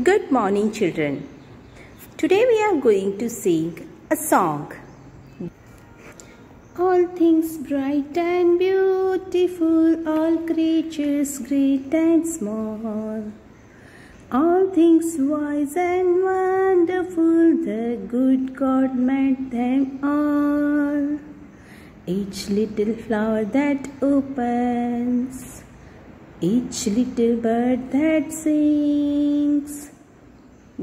Good morning, children. Today we are going to sing a song. All things bright and beautiful, all creatures great and small, all things wise and wonderful, the good God made them all. Each little flower that opens, each little bird that sings,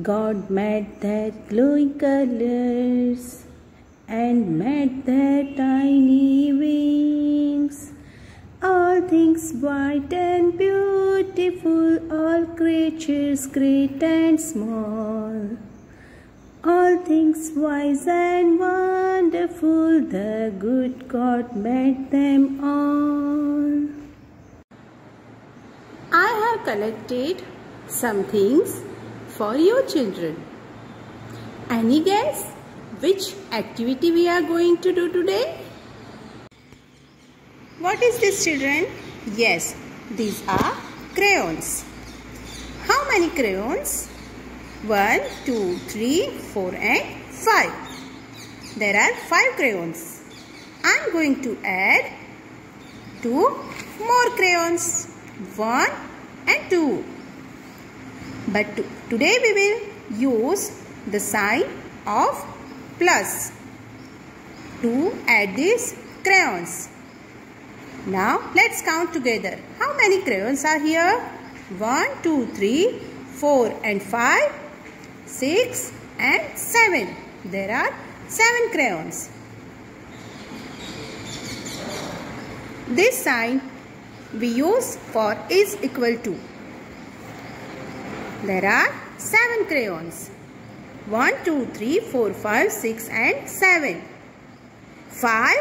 God made their glowing colors and made their tiny wings. All things bright and beautiful, all creatures great and small, all things wise and wonderful, the good God made them all. I have collected some things for you children. Any guess which activity we are going to do today? What is this, children? Yes, these are crayons. How many crayons? 1, 2, 3, 4 and 5. There are 5 crayons. I am going to add 2 more crayons. 1 and 2. But today we will use the sign of plus to add these crayons. Now let's count together. How many crayons are here? 1, 2, 3, 4 and 5, 6 and 7. There are 7 crayons. This sign we use for is equal to. There are 7 crayons. 1, 2, 3, 4, 5, 6 and 7. 5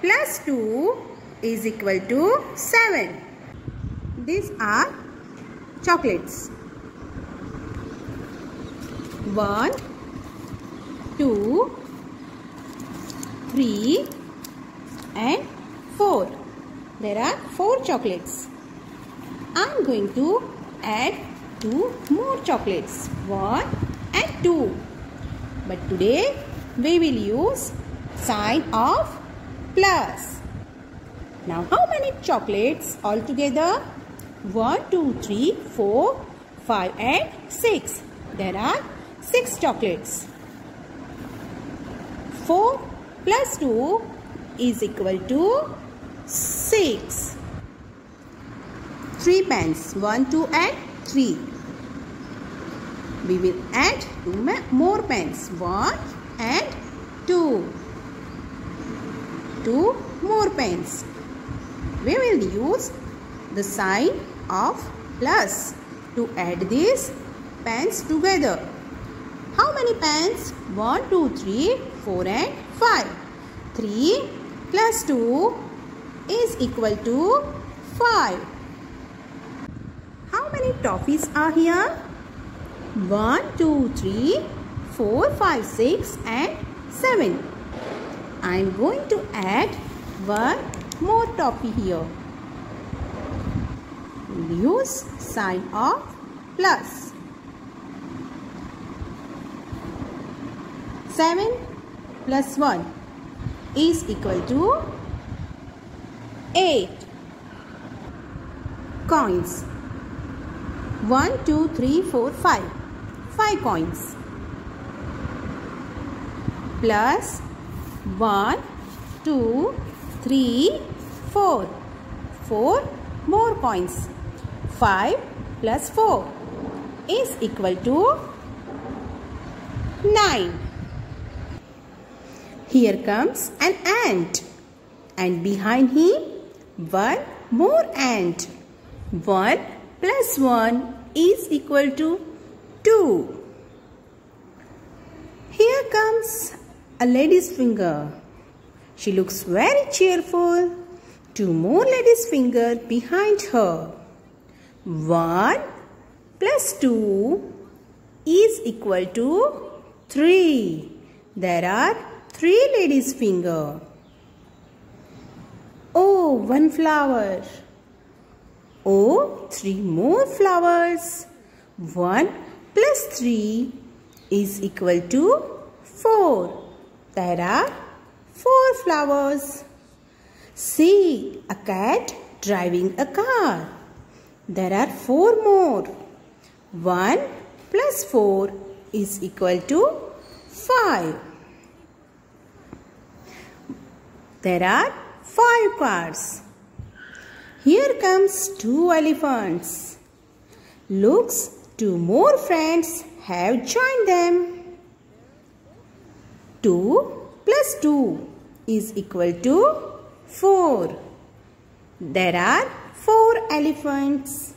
plus 2 is equal to 7. These are chocolates. 1, 2, 3 and 4. There are 4 chocolates. I am going to add 2 more chocolates. 1 and 2. But today we will use sign of plus. Now how many chocolates altogether? 1, 2, 3, 4, 5 and 6. There are 6 chocolates. 4 plus 2 is equal to 6. 3 pens. 1, 2 and 3. We will add 2 more pens. 1 and 2. 2 more pens. We will use the sign of plus to add these pens together. How many pens? 1, 2, 3, 4 and 5. 3 plus 2 is equal to 5. How many toffees are here? 1, 2, 3, 4, 5, 6 and 7. I am going to add 1 more toffee here. We'll use sign of plus. 7 plus 1 is equal to 8. Coins. 1, 2, 3, 4, 5. 5 coins. Plus 1, 2, 3, 4. 4 more coins. 5 plus 4 is equal to 9. Here comes an ant. And behind him, 1 more ant. 1 plus 1 is equal to 2. Here comes a lady's finger. She looks very cheerful. 2 more ladies' fingers behind her. 1 plus 2 is equal to 3. There are 3 ladies' fingers. Oh, 1 flower. Oh, 3 more flowers. 1 plus 3 is equal to 4. There are 4 flowers. See a cat driving a car. There are 4 more. 1 plus 4 is equal to 5. There are 5 cars. Here comes 2 elephants. Looks 2 more friends have joined them. 2 plus 2 is equal to 4. There are 4 elephants.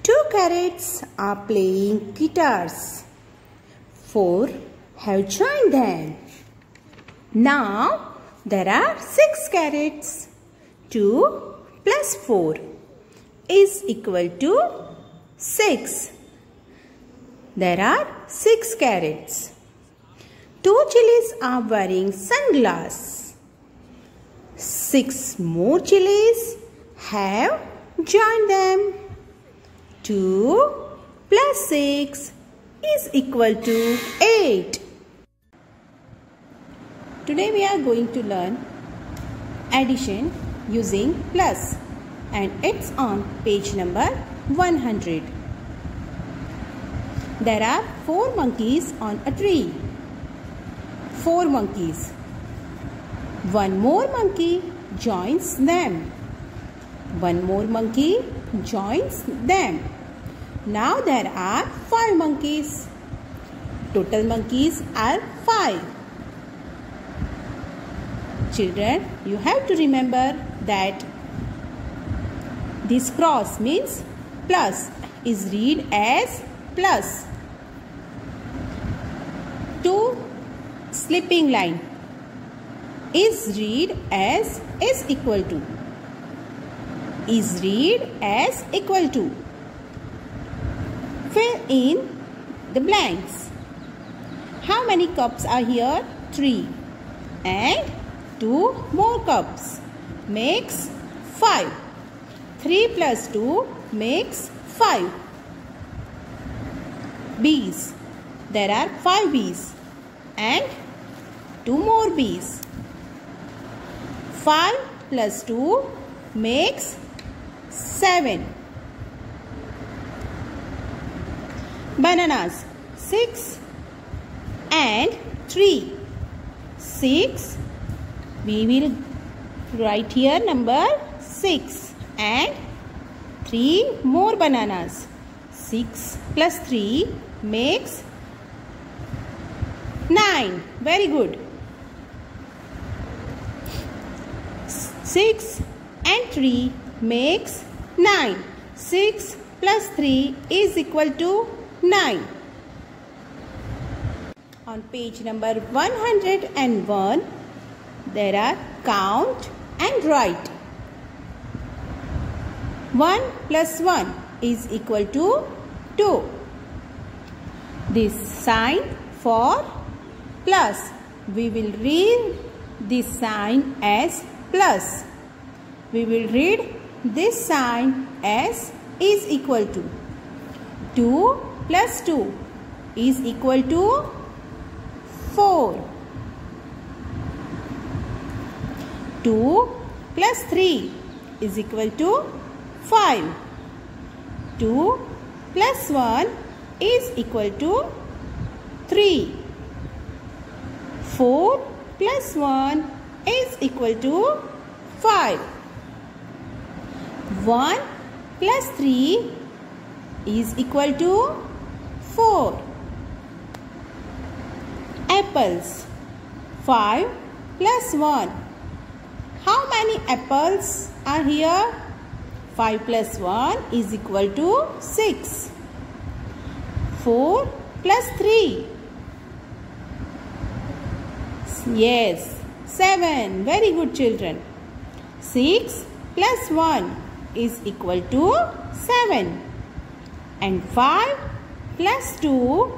2 carrots are playing guitars. 4 have joined them. Now there are 6 carrots. 2 plus 4 is equal to 6. There are 6 carrots. 2 chilies are wearing sunglasses. 6 more chilies have joined them. 2 plus 6 is equal to 8. Today we are going to learn addition using plus, and it's on page number 100. There are 4 monkeys on a tree. 4 monkeys. 1 more monkey joins them. 1 more monkey joins them. Now there are 5 monkeys. Total monkeys are 5. Children, you have to remember that this cross means plus is read as plus. 2 slipping line is read as is equal to. Is read as equal to. Fill in the blanks. How many cups are here? 3. And 2 more cups makes 5. 3 plus 2 makes 5. Bees. There are 5 bees and 2 more bees. 5 plus 2 makes 7. Bananas. 6 and 3. 6. We will write here number 6 and 3 more bananas. 6 plus 3 makes 9. Very good. 6 and 3 makes 9. 6 plus 3 is equal to 9. On page number 101, there are count and write. 1 plus 1 is equal to 2. This sign for plus. We will read this sign as plus. We will read this sign as is equal to. 2 plus 2 is equal to 4. 2 plus 3 is equal to 5. 2 plus 1 is equal to 3. 4 plus 1 is equal to 5. 1 plus 3 is equal to 4. Apples. 5 plus 1. How many apples are here? 5 plus 1 is equal to 6. 4 plus 3. Yes, 7. Very good, children. 6 plus 1 is equal to 7. And 5 plus 2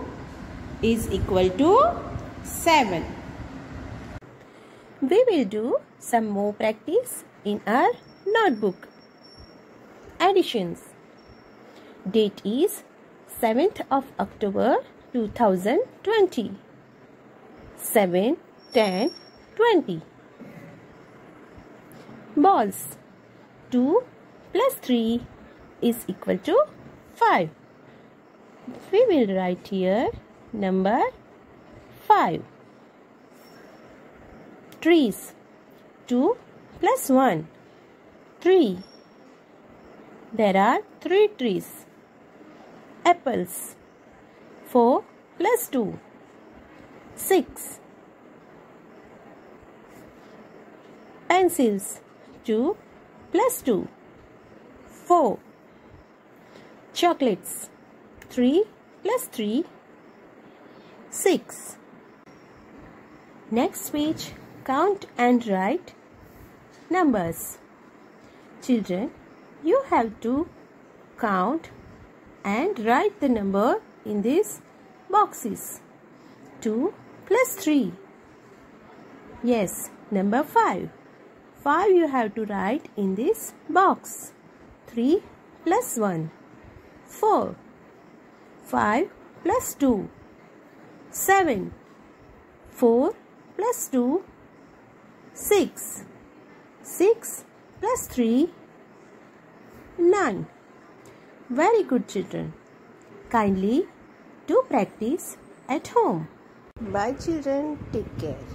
is equal to 7. We will do some more practice in our notebook. Additions. Date is 7th of October 2020. 7, 10, 20. Balls. 2 plus 3 is equal to 5. We will write here number 5. Trees. 2 plus 1. 3. There are 3 trees. Apples. 4 plus 2. 6. Pencils. 2 plus 2. 4. Chocolates. 3 plus 3. 6. Next page, count and write numbers. Children, you have to count and write the number in these boxes. 2 plus 3. Yes, number 5. 5 you have to write in this box. 3 plus 1. 4. 5 plus 2. 7. 4 plus 2. 6. 6 plus 3. 9. Very good, children. Kindly do practice at home. Bye, children. Take care.